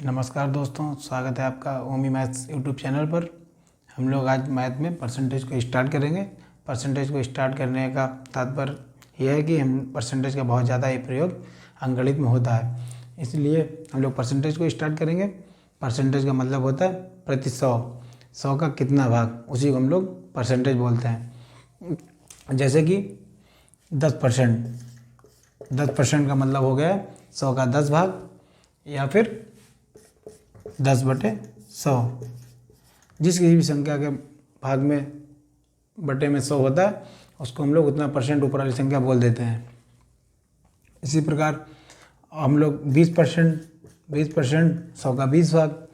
नमस्कार दोस्तों, स्वागत है आपका ओमी मैथ्स यूट्यूब चैनल पर। हम लोग आज मैथ में परसेंटेज को स्टार्ट करेंगे। परसेंटेज को स्टार्ट करने का तात्पर्य यह है कि हम परसेंटेज का बहुत ज़्यादा ही प्रयोग अंकगणित में होता है, इसलिए हम लोग परसेंटेज को स्टार्ट करेंगे। परसेंटेज का मतलब होता है प्रति 100 का कितना भाग, उसी को हम लोग परसेंटेज बोलते हैं। जैसे कि 10%, 10% का मतलब हो गया 100 का 10 भाग, या फिर 10/100। जिस किसी भी संख्या के भाग में बटे में 100 होता है उसको हम लोग उतना परसेंट ऊपर वाली संख्या बोल देते हैं। इसी प्रकार हम लोग 20%, 100 का 20 भाग,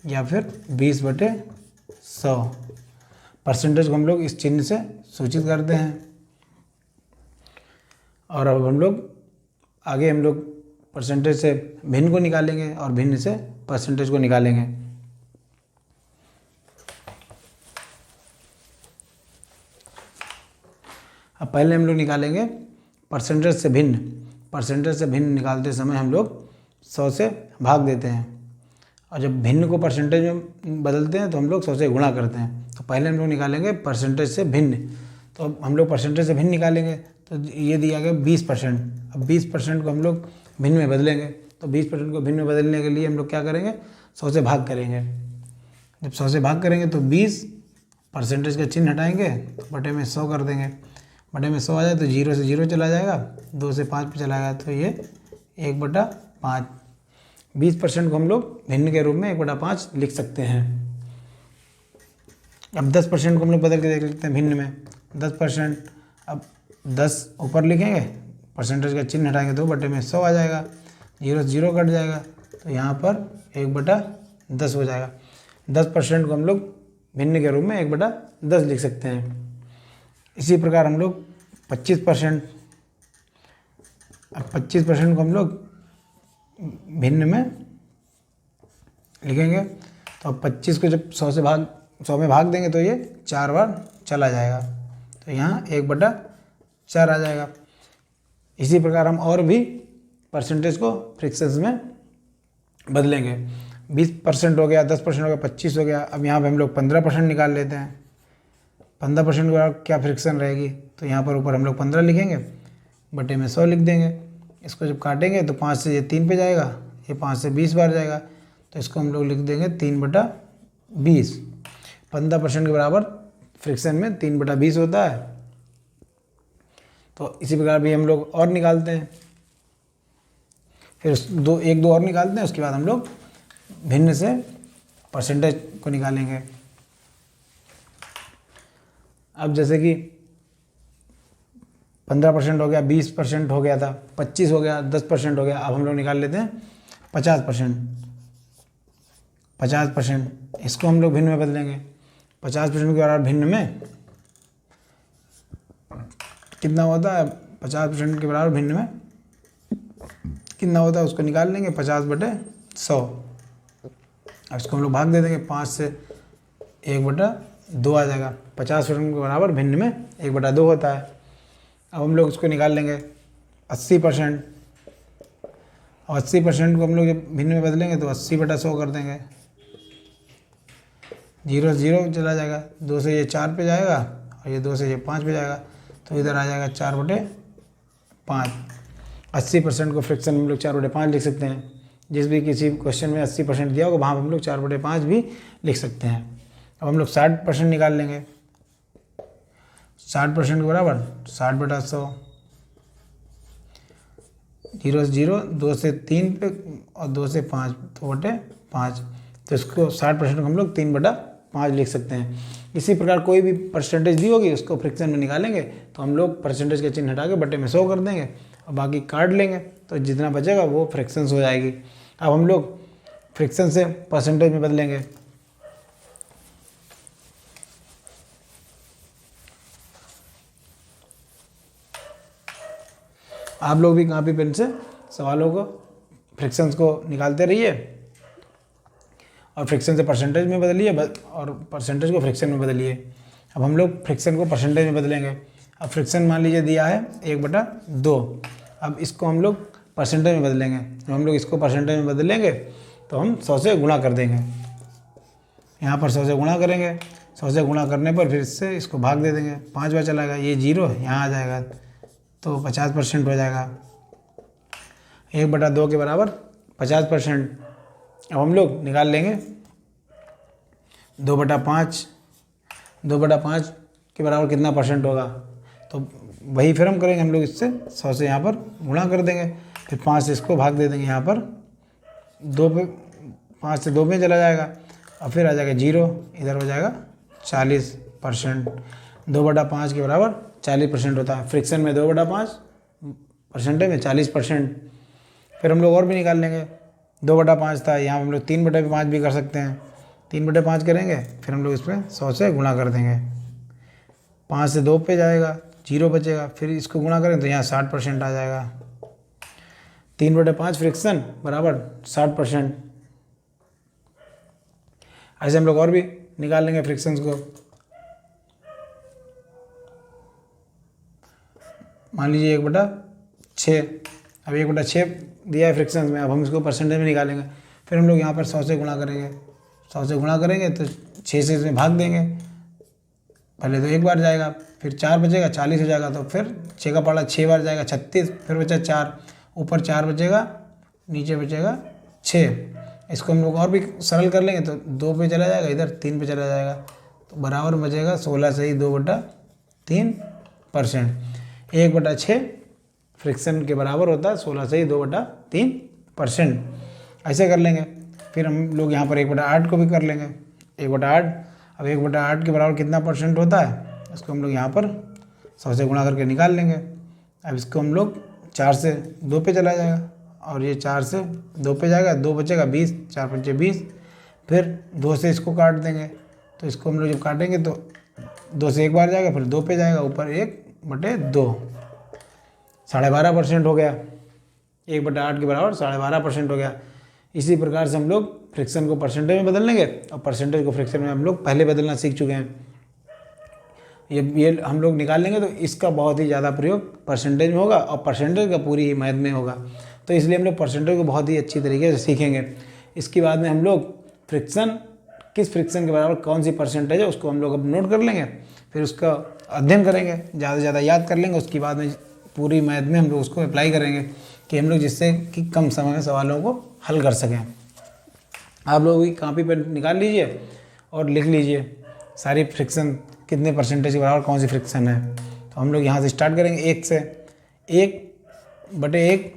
या फिर 20/100 परसेंटेज को हम लोग इस चिन्ह से सूचित करते हैं। और अब हम लोग परसेंटेज से भिन्न को निकालेंगे और भिन्न से परसेंटेज को निकालेंगे। अब पहले हम लोग निकालेंगे परसेंटेज से भिन्न। परसेंटेज से भिन्न निकालते समय हम लोग 100 से भाग देते हैं, और जब भिन्न को परसेंटेज में बदलते हैं तो हम लोग 100 से गुणा करते हैं। तो पहले हम लोग निकालेंगे परसेंटेज से भिन्न। तो अब हम लोग परसेंटेज से भिन्न निकालेंगे, तो ये दिया गया 20%। अब 20% को हम लोग भिन्न में बदलेंगे। तो 20% को भिन्न में बदलने के लिए हम लोग क्या करेंगे, 100 से भाग करेंगे। जब 100 से भाग करेंगे तो 20 परसेंटेज का चिन्ह हटाएंगे तो बटे में 100 कर देंगे। बटे में 100 आ जाए तो 0 से 0 चला जाएगा, 2 से 5 पे चला गया, तो ये 1/5। 20% को हम लोग भिन्न के रूप में 1/5 लिख सकते हैं। अब 10% को हम लोग बदल के देख लेते हैं भिन्न में। 10%, अब 10 ऊपर लिखेंगे, परसेंटेज का चिन्ह हटाएंगे तो बटे में 100 आ जाएगा, 0 से 0 कट जाएगा, तो यहाँ पर 1/10 हो जाएगा। 10% को हम लोग भिन्न के रूप में 1/10 लिख सकते हैं। इसी प्रकार हम लोग 25%, अब 25% को हम लोग भिन्न में लिखेंगे। तो अब 25 को जब 100 में भाग देंगे तो ये 4 बार चला जाएगा, तो यहाँ 1/4 आ जाएगा। इसी प्रकार हम और भी परसेंटेज को फ्रैक्शंस में बदलेंगे। 20% हो गया, 10% हो गया, 25 हो गया। अब यहाँ पे हम लोग 15% निकाल लेते हैं। 15% के बाद क्या फ्रैक्शन रहेगी, तो यहाँ पर ऊपर हम लोग 15 लिखेंगे, बटे में 100 लिख देंगे। इसको जब काटेंगे तो 5 से ये 3 पे जाएगा, ये 5 से 20 बार जाएगा, तो इसको हम लोग लिख देंगे 3/20। 15% के बराबर फ्रैक्शन में 3/20 होता है। तो इसी प्रकार भी हम लोग और निकालते हैं, फिर एक दो और निकालते हैं। उसके बाद हम लोग भिन्न से परसेंटेज को निकालेंगे। अब जैसे कि 15% हो गया, 20% हो गया था, 25 हो गया, 10% हो गया। अब हम लोग निकाल लेते हैं 50%। 50% इसको हम लोग भिन्न में बदलेंगे। 50% के बराबर भिन्न में कितना होता है, 50% के बराबर भिन्न में कितना होता है उसको निकाल लेंगे, 50/100। अब इसको हम लोग भाग दे देंगे, 5 से 1/2 आ जाएगा। 50% के बराबर भिन्न में 1/2 होता है। अब हम लोग उसको निकाल लेंगे 80%, और 80% को हम लोग जब भिन्न में बदलेंगे तो 80/100 कर देंगे। 0 से 0 चला जाएगा, 2 से ये 4 पे जाएगा, और ये 2 से ये 5 पे जाएगा, तो इधर आ जाएगा 4/5। 80% को फ्रैक्शन में हम लोग 4/5 लिख सकते हैं। जिस भी किसी क्वेश्चन में 80% दिया होगा वहाँ हम लोग 4/5 भी लिख सकते हैं। अब हम लोग 60% निकाल लेंगे। 60% के बराबर 60/100। 0 से 0, 2 से 3 पे और 2 से 5, तो 2/5। तो इसको 60% को हम लोग 3/5 लिख सकते हैं। इसी प्रकार कोई भी परसेंटेज दी होगी उसको फ्रैक्शन में निकालेंगे तो हम लोग परसेंटेज का चिन्ह हटा के बटे में 100 कर देंगे, और बाकी काट लेंगे, तो जितना बचेगा वो फ्रैक्शंस हो जाएगी। अब हम लोग फ्रैक्शन से परसेंटेज में बदलेंगे। आप लोग भी कॉपी पेन से सवालों को फ्रैक्शंस को निकालते रहिए, और फ्रैक्शन से परसेंटेज में बदलिए, और परसेंटेज को फ्रैक्शन में बदलिए। अब हम लोग फ्रैक्शन को परसेंटेज में बदलेंगे। अब फ्रैक्शन मान लीजिए दिया है 1/2। अब इसको हम लोग परसेंटेज में बदलेंगे। जब हम लोग इसको परसेंटेज में बदलेंगे तो हम 100 से गुणा कर देंगे। यहाँ पर 100 से गुणा करेंगे, 100 से गुणा करने पर फिर इससे इसको भाग दे देंगे, 5 बार चला गया, ये 0 यहाँ आ जाएगा तो 50% हो जाएगा। 1/2 के बराबर 50%। अब हम लोग निकाल लेंगे 2/5, 2/5 के बराबर कितना परसेंट होगा, तो वही फिर हम करेंगे, हम लोग इससे 100 से यहाँ पर गुणा कर देंगे, फिर 5 से इसको भाग दे देंगे, यहाँ पर 2 पे 5 से 2 में चला जाएगा और फिर आ जाएगा 0, इधर हो जाएगा 40%। 2/5 के बराबर 40% होता है। फ्रिक्शन में 2/5, परसेंटेज में 40%। फिर हम लोग और भी निकाल लेंगे, 2/5 था, यहाँ हम लोग 3/5 भी कर सकते हैं। 3/5 करेंगे, फिर हम लोग इसमें 100 से गुणा कर देंगे, 5 से 2 पे जाएगा, 0 बचेगा, फिर इसको गुणा करें तो यहाँ 60% आ जाएगा। 3/5 फ्रिक्शन बराबर 60%। ऐसे हम लोग और भी निकाल लेंगे फ्रिक्शंस को। मान लीजिए 1/6, अब 1/6 दिया है फ्रिक्शंस में, अब हम इसको परसेंटेज में निकालेंगे। फिर हम लोग यहाँ पर 100 से गुणा करेंगे, 100 से गुणा करेंगे तो 6 से इसमें भाग देंगे, पहले तो एक बार जाएगा, फिर 4 बचेगा, 40 हो जाएगा, तो फिर 6 का पड़ा 6 बार जाएगा 36, फिर बचा 4, ऊपर 4 बचेगा, नीचे बचेगा 6। इसको हम लोग और भी सरल कर लेंगे तो 2 पे चला जाएगा, इधर 3 पे चला जाएगा, तो बराबर बचेगा 16 से ही 2/3%। 1/6 फ्रिक्शन के बराबर होता है 16 से ही 2/3%। ऐसे कर लेंगे। फिर हम लोग यहाँ पर 1/8 को भी कर लेंगे, 1/8। अब 1/8 के बराबर कितना परसेंट होता है, इसको हम लोग यहाँ पर 100 से गुणा करके निकाल लेंगे। अब इसको हम लोग 4 से 2 पे चला जाएगा और ये 4 से 2 पे जाएगा, 2 बचेगा 20, 4 पंचे 20, फिर 2 से इसको काट देंगे, तो इसको हम लोग जब काटेंगे तो 2 से एक बार जाएगा, फिर 2 पे जाएगा, ऊपर 1/2, 12.5% हो गया। 1/8 के बराबर 12.5% हो गया। इसी प्रकार से हम लोग फ्रिक्शन को परसेंटेज में बदल लेंगे और परसेंटेज को फ्रिक्शन में हम लोग पहले बदलना सीख चुके हैं। ये हम लोग निकाल लेंगे तो इसका बहुत ही ज़्यादा प्रयोग परसेंटेज में होगा और परसेंटेज का पूरी ही मैथ में होगा, तो इसलिए हम लोग परसेंटेज को बहुत ही अच्छी तरीके से सीखेंगे। इसके बाद में हम लोग फ्रिक्शन, किस फ्रिक्शन के बराबर कौन सी परसेंटेज है उसको हम लोग अब नोट कर लेंगे, फिर उसका अध्ययन करेंगे, ज़्यादा से ज़्यादा याद कर लेंगे, उसके बाद में पूरी मैथ में हम लोग उसको अप्लाई करेंगे कि हम लोग जिससे कि कम समय में सवालों को हल कर सकें। आप लोग भी कॉपी पर निकाल लीजिए और लिख लीजिए सारी फ्रिक्शन कितने परसेंटेज के बराबर कौन सी फ्रिक्शन है। तो हम लोग यहाँ से स्टार्ट करेंगे 1 से। 1/1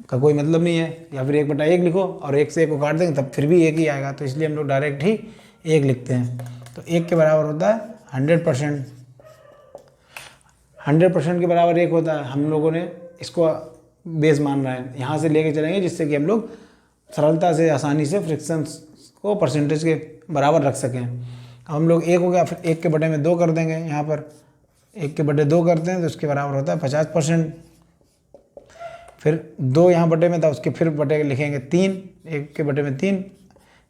का कोई मतलब नहीं है, या फिर 1/1 लिखो और 1 से 1 को काट देंगे तब फिर भी 1 ही आएगा, तो इसलिए हम लोग डायरेक्ट ही 1 लिखते हैं। तो 1 के बराबर होता है 100%। 100% के बराबर 1 होता है। हम लोगों ने इसको बेस मान रहा है, यहाँ से लेके चलेंगे जिससे कि हम लोग सरलता से आसानी से फ्रिक्शंस को परसेंटेज के बराबर रख सकें। अब हम लोग 1 हो गया, फिर 1 के बटे में 2 कर देंगे, यहाँ पर 1 के बटे 2 करते हैं तो उसके बराबर होता है 50%। फिर 2 यहाँ बटे में था, उसके फिर बटे लिखेंगे 3, 1 के बटे में 3,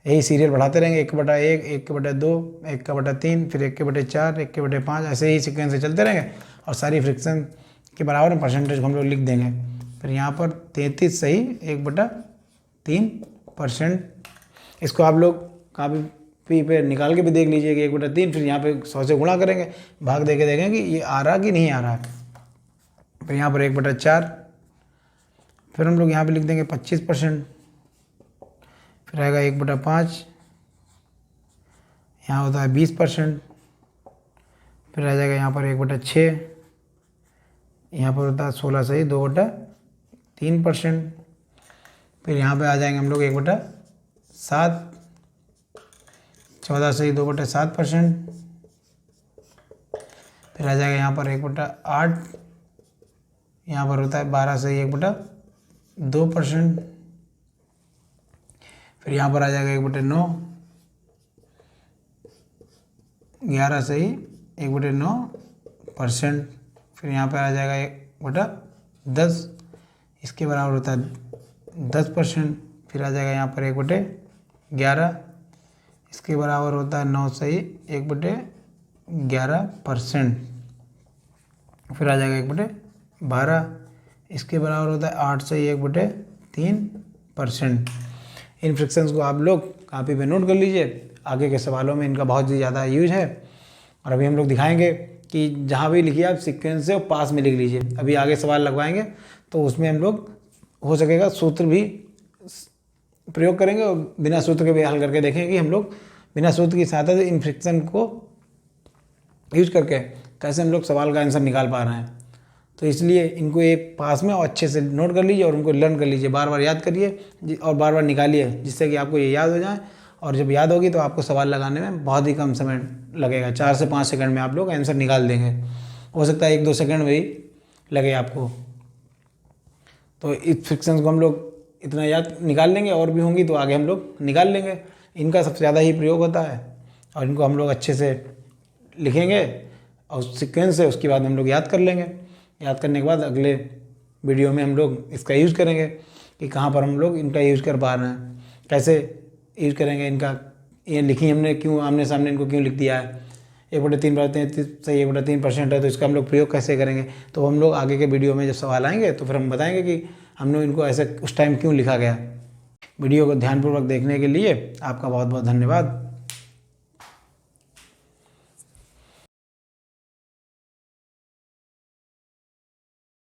यही सीरियल बढ़ाते रहेंगे, 1/1, 1 के बटे 2, 1/3, फिर 1 के बटे 4, 1 के बटे 5, ऐसे ही सीक्वेंस से चलते रहेंगे और सारी फ्रिक्शन के बराबर में परसेंटेज को हम लोग लिख देंगे। फिर यहाँ पर 33 सही 1/3%। इसको आप लोग कापी पे निकाल के भी देख लीजिए कि 1/3, फिर यहाँ पे 100 से गुणा करेंगे, भाग दे के देखें कि ये आ रहा कि नहीं आ रहा है। फिर यहाँ पर 1/4, फिर हम लोग यहाँ पे लिख देंगे 25%, फिर आएगा 1/5, यहाँ होता है 20%, फिर आ जाएगा यहाँ पर 1/6, यहाँ पर होता है 16 सही 2/3%, फिर यहाँ पे आ जाएंगे हम लोग 1/7, 14 सही 2/7%, फिर आ जाएगा यहाँ पर 1/8, यहाँ पर होता है 12 सही 1/2%, फिर यहाँ पर आ जाएगा 1/9, 11 सही 1/9%, फिर यहाँ पर आ जाएगा 1/10, इसके बराबर होता है 10%, फिर आ जाएगा यहाँ पर 1/11, इसके बराबर होता है 9 सही 1/11%, फिर आ जाएगा 1/12, इसके बराबर होता है 8 सही 1/3%। इन फ्रिक्शंस को आप लोग कॉपी पे नोट कर लीजिए, आगे के सवालों में इनका बहुत ही ज़्यादा यूज है। और अभी हम लोग दिखाएंगे कि जहाँ भी लिखिए आप सीक्वेंस से और पास में लिख लीजिए। अभी आगे सवाल लगवाएंगे तो उसमें हम लोग हो सकेगा सूत्र भी प्रयोग करेंगे और बिना सूत्र के भी हल करके देखेंगे कि हम लोग बिना सूत्र की सहायता से इन फ्रिक्शन को यूज करके कैसे हम लोग सवाल का आंसर निकाल पा रहे हैं। तो इसलिए इनको एक पास में और अच्छे से नोट कर लीजिए और उनको लर्न कर लीजिए, बार बार याद करिए और बार बार निकालिए, जिससे कि आपको ये याद हो जाए। और जब याद होगी तो आपको सवाल लगाने में बहुत ही कम समय लगेगा, 4 से 5 सेकंड में आप लोग आंसर निकाल देंगे। हो सकता है 1-2 सेकंड में ही लगे आपको। तो इस फ्रिक्शन को हम लोग इतना याद निकाल लेंगे, और भी होंगी तो आगे हम लोग निकाल लेंगे। इनका सबसे ज़्यादा ही प्रयोग होता है और इनको हम लोग अच्छे से लिखेंगे और सीक्वेंस से उसके बाद हम लोग याद कर लेंगे। याद करने के बाद अगले वीडियो में हम लोग इसका यूज़ करेंगे कि कहाँ पर हम लोग इनका यूज़ कर पा रहे हैं, कैसे यूज़ करेंगे इनका। ये लिखी हमने क्यों, आमने सामने इनको क्यों लिख दिया है, 1/3 सही 1/3% है, तो इसका हम लोग प्रयोग कैसे करेंगे। तो हम लोग आगे के वीडियो में जब सवाल आएंगे तो फिर हम बताएंगे कि हमने इनको ऐसे उस टाइम क्यों लिखा गया। वीडियो को ध्यानपूर्वक देखने के लिए आपका बहुत बहुत धन्यवाद।